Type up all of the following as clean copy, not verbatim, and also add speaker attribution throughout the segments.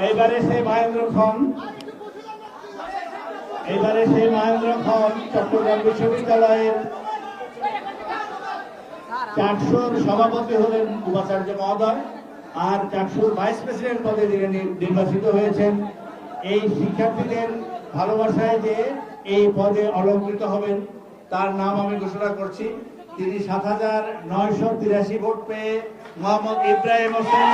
Speaker 1: এইবারে সেই মহেন্দ্র খন চট্টগ্রাম বিশ্ববিদ্যালয়ের চাকসুর সভাপতি হলেন উপাচার্য মহোদয়, আর চাকসুর ভাইস প্রেসিডেন্ট পদে যিনি নির্বাচিত হয়েছেন। এই শিক্ষার্থীদের ভালোবাসায় যে এই পদে অলঙ্কৃত হবেন তার নাম আমি ঘোষণা করছি। তিনি ৭,৯৮৩ ভোট পেয়ে মোহাম্মদ ইব্রাহিম হোসেন।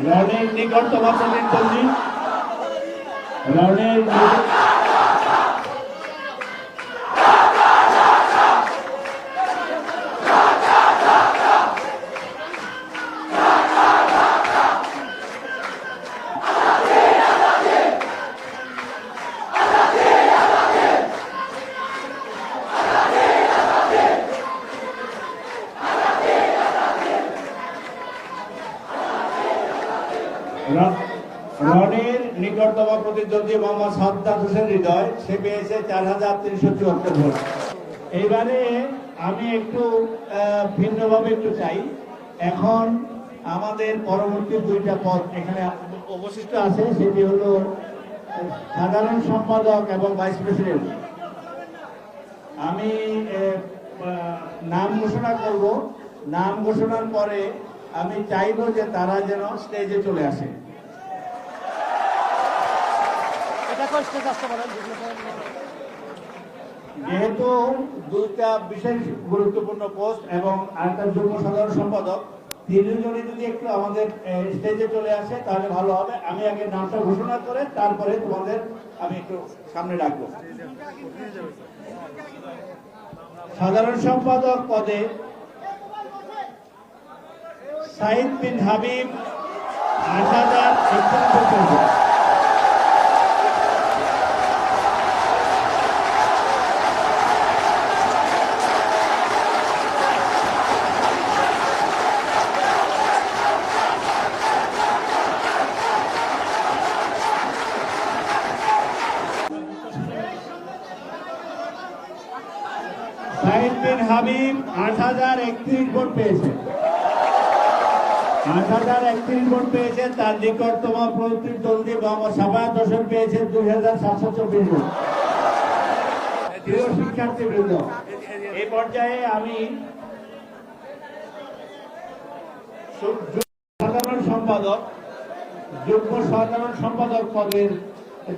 Speaker 1: রনের নিকটতম প্রতিদ্বন্দ্বী রনের রনের নিকটতম প্রতিদ্বন্দ্বী মোহাম্মদ সাদ্দাত হোসেন হৃদয়, সে পেয়েছে ৪,৩৭৪ ভোট। এইবারে আমি একটু ভিন্নভাবে একটু চাই। এখন আমাদের পরবর্তী দুইটা পদ এখানে অবশিষ্ট আছে, সেটি হলো সাধারণ সম্পাদক এবং ভাইস প্রেসিডেন্ট। আমি নাম ঘোষণা করব। নাম ঘোষণার পরে আমি চাইব যে তারা যেন স্টেজে চলে আসে। যেহেতু দুইটা বিশেষ গুরুত্বপূর্ণ পোস্ট এবং আরেকটা যুগ্ম সাধারণ সম্পাদক, তিনজনই যদি একটু আমাদের স্টেজে চলে আসে তাহলে ভালো হবে। আমি আগে নামটা ঘোষণা করে তারপরে তোমাদের আমি একটু সামনে রাখবো। সাধারণ সম্পাদক পদে সাইদ বিন হাবিব ৮,০৪১ সাইদ বিন হাবিব ৮,০৩১ ভোট পেয়েছে। ৮,০৩১ ভোট পেয়েছে। তার নিকটতম প্রতিদ্বন্দ্বী মোহাম্মদ সাফায়াত হোসেন পেয়েছে ২,৭২৪ ভোট। প্রিয় শিক্ষার্থীবৃন্দ, এই পর্যায়ে আমি যুগ্ম সাধারণ সম্পাদক পদের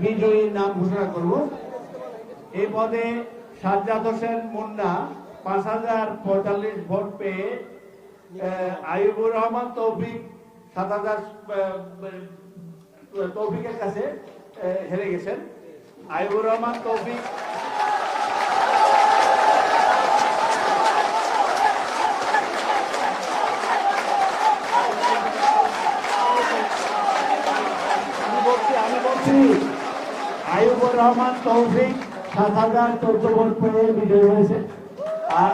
Speaker 1: বিজয়ীর নাম ঘোষণা করব। এই পদে সাজ্জাদ হোসেন মুন্না ৫,০৪৫ ভোট পেয়ে আইয়ুবুর রহমান তৌফিক ৭,০০০ তৌফিকের কাছে হেরে গেছেন। আইয়ুবুর রহমান তৌফিক আইয়ুবুর রহমান তৌফিক ৭,০১৪ ভোট পেয়ে বিজয়ী হয়েছে। আর